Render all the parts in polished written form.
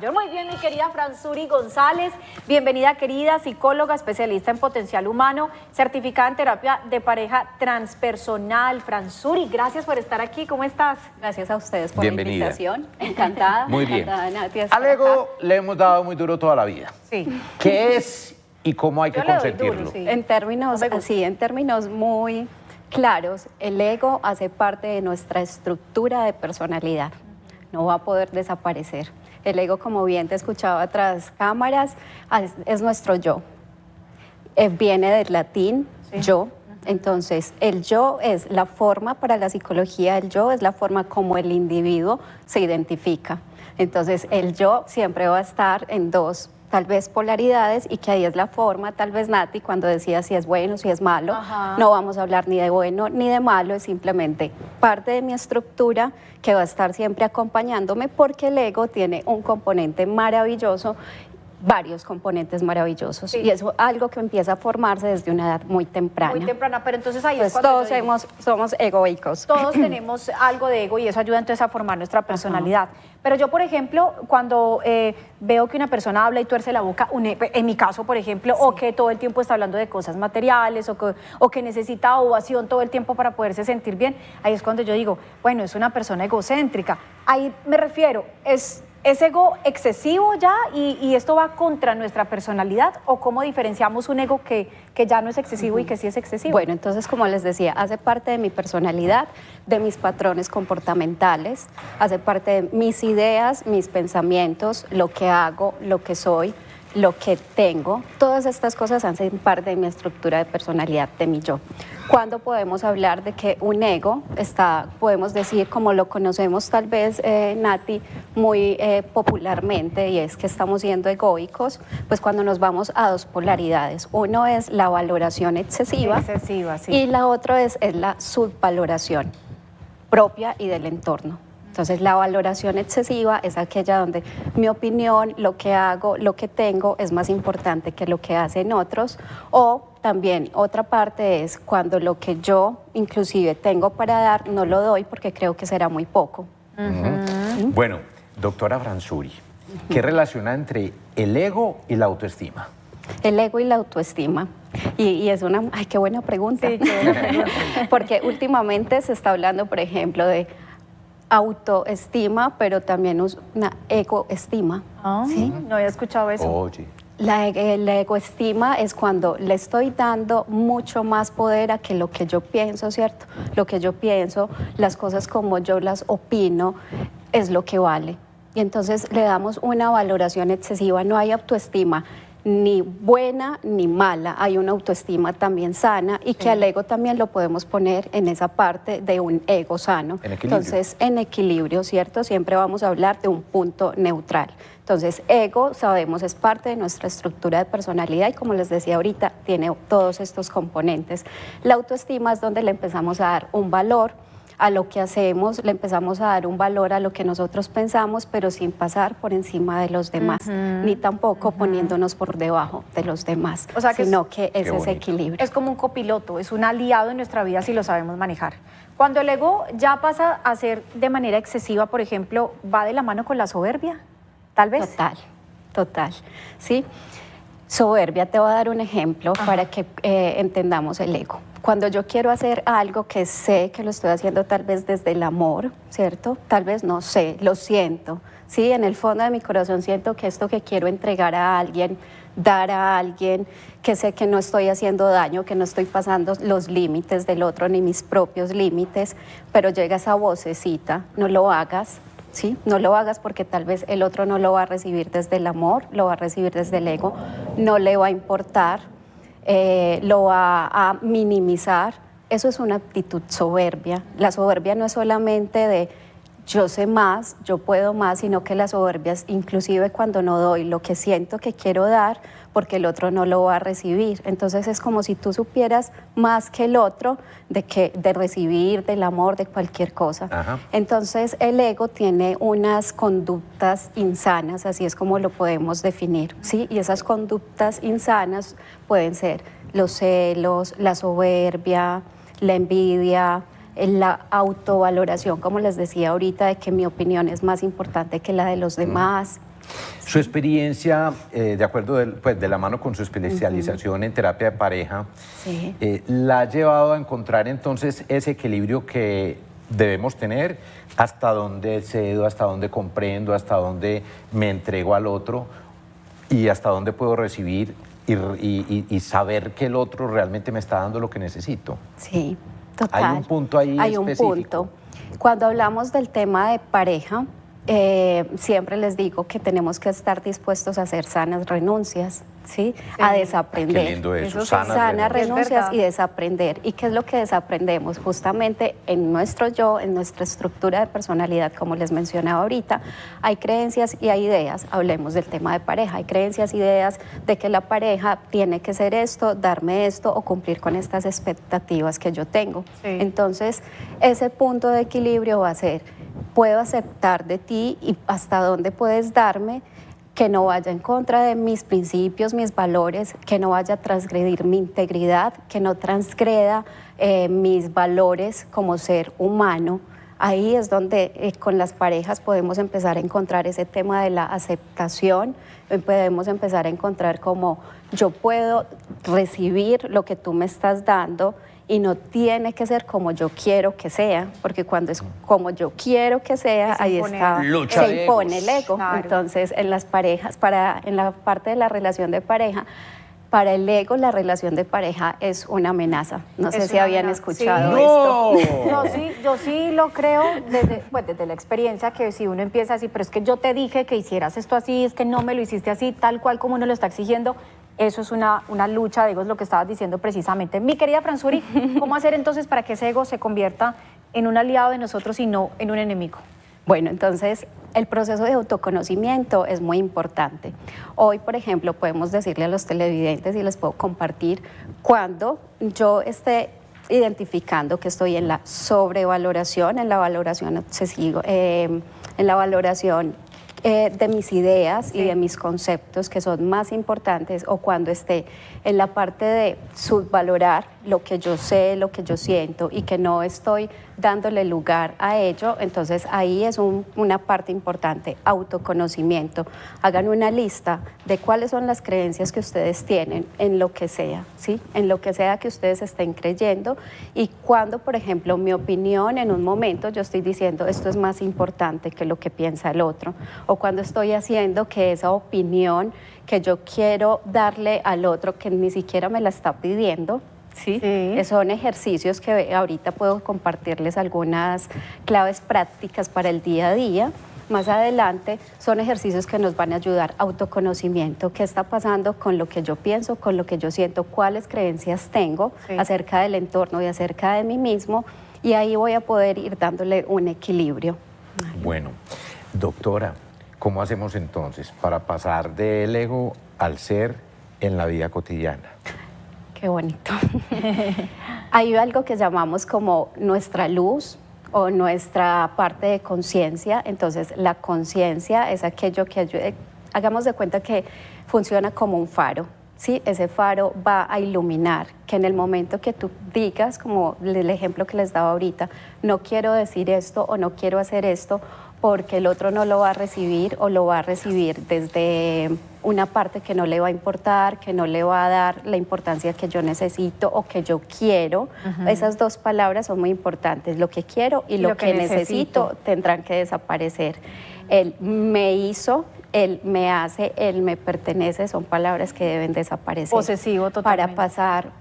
Yo muy bien, mi querida Fransuri González, bienvenida querida, psicóloga, especialista en potencial humano, certificada en terapia de pareja transpersonal. Fransuri, gracias por estar aquí, ¿cómo estás? Gracias a ustedes por Bienvenida. la invitación, encantada. Muy bien. Encantada, Nati, de estar Al ego acá. le hemos dado muy duro toda la vida. Sí. ¿Qué es y cómo hay que Yo le doy consentirlo? duro, sí. En términos, No me gusta. así, en términos muy claros, el ego hace parte de nuestra estructura de personalidad, no va a poder desaparecer. El ego, como bien te escuchaba tras cámaras, es nuestro yo. Viene del latín yo. Entonces, el yo es la forma, para la psicología, el yo es la forma como el individuo se identifica. Entonces, el yo siempre va a estar en dos, tal vez polaridades, y que ahí es la forma, tal vez Nati, cuando decía si es bueno, si es malo, Ajá. no vamos a hablar ni de bueno ni de malo, es simplemente parte de mi estructura que va a estar siempre acompañándome, porque el ego tiene un componente maravilloso, varios componentes maravillosos, Sí. y eso es algo que empieza a formarse desde una edad muy temprana. Muy temprana, pero entonces ahí Pues es cuando todos yo digo, somos egoicos. todos tenemos algo de ego y eso ayuda entonces a formar nuestra personalidad. Pero yo, por ejemplo, cuando veo que una persona habla y tuerce la boca, en mi caso, por ejemplo, o que todo el tiempo está hablando de cosas materiales, o que necesita ovación todo el tiempo para poderse sentir bien, ahí es cuando yo digo, bueno, es una persona egocéntrica. Ahí me refiero, ¿es ego excesivo ya y esto va contra nuestra personalidad? ¿O cómo diferenciamos un ego que ya no es excesivo y que sí es excesivo? Bueno, entonces, como les decía, hace parte de mi personalidad, de mis patrones comportamentales, hace parte de mis ideas, mis pensamientos, lo que hago, lo que soy, lo que tengo. Todas estas cosas hacen parte de mi estructura de personalidad, de mi yo. ¿Cuándo podemos hablar de que un ego está, podemos decir, como lo conocemos tal vez, Nati, muy popularmente, y es que estamos siendo egoicos? Pues cuando nos vamos a dos polaridades. Uno es la valoración excesiva, Excesiva, sí. y la otra es la subvaloración propia y del entorno. Entonces, la valoración excesiva es aquella donde mi opinión, lo que hago, lo que tengo es más importante que lo que hacen otros. O también otra parte es cuando lo que yo inclusive tengo para dar no lo doy porque creo que será muy poco. Bueno, doctora Fransuri, ¿qué relaciona entre el ego y la autoestima? El ego y la autoestima. Y es una, ay, qué buena pregunta. Sí, qué buena pregunta. Porque últimamente se está hablando, por ejemplo, de autoestima, pero también una egoestima. ¿Sí? No había escuchado eso. Oye. La egoestima es cuando le estoy dando mucho más poder a que lo que yo pienso, ¿cierto? Lo que yo pienso, las cosas como yo las opino, es lo que vale. Y entonces le damos una valoración excesiva. No hay autoestima ni buena ni mala, hay una autoestima también sana, y que al ego también lo podemos poner en esa parte de un ego sano. En equilibrio. Entonces, en equilibrio, ¿cierto? Siempre vamos a hablar de un punto neutral. Entonces, ego, sabemos, es parte de nuestra estructura de personalidad y, como les decía ahorita, tiene todos estos componentes. La autoestima es donde le empezamos a dar un valor a lo que hacemos, le empezamos a dar un valor a lo que nosotros pensamos, pero sin pasar por encima de los demás, ni tampoco poniéndonos por debajo de los demás, O sea que sino que es ese bonito. equilibrio. Es como un copiloto, es un aliado en nuestra vida si lo sabemos manejar. Cuando el ego ya pasa a ser de manera excesiva, por ejemplo, ¿va de la mano con la soberbia? Tal vez. Total, ¿sí? Soberbia, te voy a dar un ejemplo para que entendamos el ego. Cuando yo quiero hacer algo que sé que lo estoy haciendo tal vez desde el amor, ¿cierto? Tal vez no sé, lo siento, ¿sí? En el fondo de mi corazón siento que esto que quiero entregar a alguien, dar a alguien, que sé que no estoy haciendo daño, que no estoy pasando los límites del otro ni mis propios límites, pero llega esa vocecita, no lo hagas. ¿Sí? No lo hagas porque tal vez el otro no lo va a recibir desde el amor, lo va a recibir desde el ego, no le va a importar, lo va a minimizar. Eso es una actitud soberbia. La soberbia no es solamente de yo sé más, yo puedo más, sino que la soberbia es inclusive cuando no doy lo que siento que quiero dar porque el otro no lo va a recibir. Entonces es como si tú supieras más que el otro de recibir, del amor, de cualquier cosa. Ajá. Entonces el ego tiene unas conductas insanas, así es como lo podemos definir, ¿sí? Y esas conductas insanas pueden ser los celos, la soberbia, la envidia, la autovaloración, como les decía ahorita, de que mi opinión es más importante que la de los demás, Su experiencia, de acuerdo de la mano con su especialización en terapia de pareja, Sí. ¿la ha llevado a encontrar entonces ese equilibrio que debemos tener? ¿Hasta dónde cedo, hasta dónde comprendo, hasta dónde me entrego al otro y hasta dónde puedo recibir y saber que el otro realmente me está dando lo que necesito? Sí, total. Hay un punto ahí Hay específico. un punto. Cuando hablamos del tema de pareja, siempre les digo que tenemos que estar dispuestos a hacer sanas renuncias, ¿sí? A desaprender. Qué lindo eso, Sanas renuncias Es y desaprender. ¿Y qué es lo que desaprendemos? Justamente en nuestro yo, en nuestra estructura de personalidad, como les mencionaba ahorita, hay creencias y hay ideas. Hablemos del tema de pareja. Hay creencias, ideas de que la pareja tiene que ser esto, darme esto o cumplir con estas expectativas que yo tengo. Sí. Entonces, ese punto de equilibrio va a ser, puedo aceptar de ti y hasta dónde puedes darme, que no vaya en contra de mis principios, mis valores, que no vaya a transgredir mi integridad, que no transgreda mis valores como ser humano. Ahí es donde con las parejas podemos empezar a encontrar ese tema de la aceptación, podemos empezar a encontrar como yo puedo recibir lo que tú me estás dando y no tiene que ser como yo quiero que sea, porque cuando es como yo quiero que sea, Se ahí impone. está, Lucha se de impone egos. el ego. Claro. Entonces, en las parejas, en la parte de la relación de pareja, para el ego la relación de pareja es una amenaza. No sé Es si una habían amenaza. escuchado Sí. esto. Yo sí lo creo desde la experiencia, que si uno empieza así, pero es que yo te dije que hicieras esto así, es que no me lo hiciste así, tal cual como uno lo está exigiendo, eso es una lucha de egos, lo que estabas diciendo precisamente. Mi querida Franzuri, ¿cómo hacer entonces para que ese ego se convierta en un aliado de nosotros y no en un enemigo? Bueno, entonces el proceso de autoconocimiento es muy importante. Hoy, por ejemplo, podemos decirle a los televidentes y les puedo compartir cuando yo esté identificando que estoy en la sobrevaloración, en la valoración obsesiva, en la valoración de mis ideas y de mis conceptos que son más importantes, o cuando esté en la parte de subvalorar lo que yo sé, lo que yo siento y que no estoy dándole lugar a ello, entonces ahí es una parte importante, autoconocimiento. Hagan una lista de cuáles son las creencias que ustedes tienen en lo que sea, ¿sí? En lo que sea que ustedes estén creyendo, y cuando, por ejemplo, mi opinión en un momento yo estoy diciendo esto es más importante que lo que piensa el otro, o cuando estoy haciendo que esa opinión que yo quiero darle al otro que ni siquiera me la está pidiendo, ¿sí? Son ejercicios que ahorita puedo compartirles algunas claves prácticas para el día a día. Más adelante son ejercicios que nos van a ayudar, autoconocimiento, qué está pasando con lo que yo pienso, con lo que yo siento, cuáles creencias tengo acerca del entorno y acerca de mí mismo, y ahí voy a poder ir dándole un equilibrio. Bueno, doctora, ¿cómo hacemos entonces para pasar del ego al ser en la vida cotidiana? Qué bonito. Hay algo que llamamos como nuestra luz o nuestra parte de conciencia. Entonces, la conciencia es aquello que hagamos de cuenta que funciona como un faro. ¿Sí? Ese faro va a iluminar, que en el momento que tú digas, como el ejemplo que les daba ahorita, no quiero decir esto o no quiero hacer esto, porque el otro no lo va a recibir o lo va a recibir desde una parte que no le va a importar, que no le va a dar la importancia que yo necesito o que yo quiero. Esas dos palabras son muy importantes, lo que quiero y lo que necesito tendrán que desaparecer. El me hizo, el me hace, el me pertenece son palabras que deben desaparecer. Posesivo totalmente.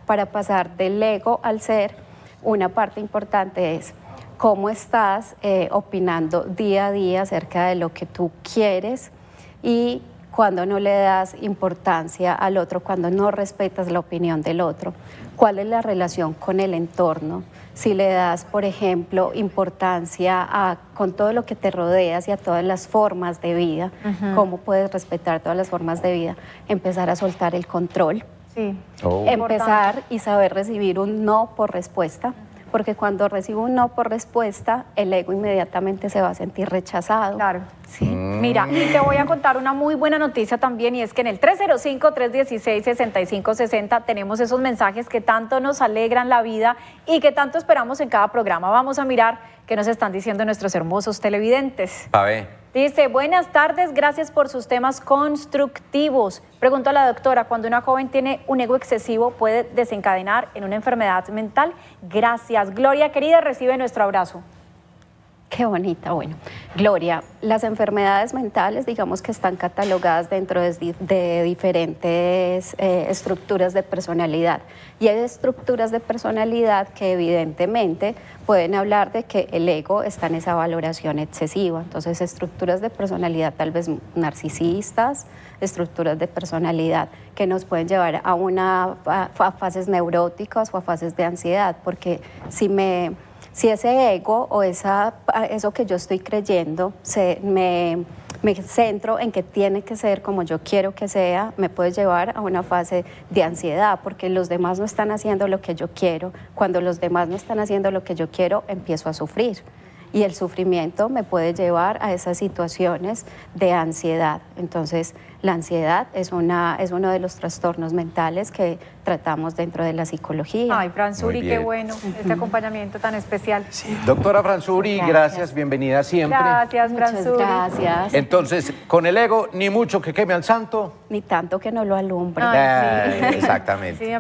Para pasar del ego al ser, una parte importante es cómo estás opinando día a día acerca de lo que tú quieres, y cuando no le das importancia al otro, cuando no respetas la opinión del otro. ¿Cuál es la relación con el entorno? Si le das, por ejemplo, importancia con todo lo que te rodeas y a todas las formas de vida, ¿cómo puedes respetar todas las formas de vida? Empezar a soltar el control. Sí. Empezar y saber recibir un no por respuesta, porque cuando recibo un no por respuesta, el ego inmediatamente se va a sentir rechazado. Claro. Sí. Mira, y te voy a contar una muy buena noticia también, y es que en el 305-316-6560 tenemos esos mensajes que tanto nos alegran la vida y que tanto esperamos en cada programa. Vamos a mirar qué nos están diciendo nuestros hermosos televidentes. A ver. Dice, buenas tardes, gracias por sus temas constructivos. Pregunto a la doctora, cuando una joven tiene un ego excesivo, ¿puede desencadenar en una enfermedad mental? Gracias. Gloria, querida, recibe nuestro abrazo. Qué bonita, bueno. Gloria, las enfermedades mentales, digamos que están catalogadas dentro de diferentes estructuras de personalidad. Y hay estructuras de personalidad que evidentemente pueden hablar de que el ego está en esa valoración excesiva. Entonces, estructuras de personalidad tal vez narcisistas, estructuras de personalidad que nos pueden llevar a fases neuróticas o a fases de ansiedad, porque si ese ego o eso que yo estoy creyendo me centro en que tiene que ser como yo quiero que sea, me puede llevar a una fase de ansiedad, porque los demás no están haciendo lo que yo quiero. Cuando los demás no están haciendo lo que yo quiero, empiezo a sufrir. Y el sufrimiento me puede llevar a esas situaciones de ansiedad. Entonces, la ansiedad es uno de los trastornos mentales que tratamos dentro de la psicología. Ay, Fransuri, qué bueno este acompañamiento tan especial. Doctora Fransuri, gracias, bienvenida siempre. Gracias, Muchas Fransuri. gracias. Entonces, con el ego, ni mucho que queme al santo. Ni tanto que no lo alumbre. Ay, sí. Exactamente. Sí,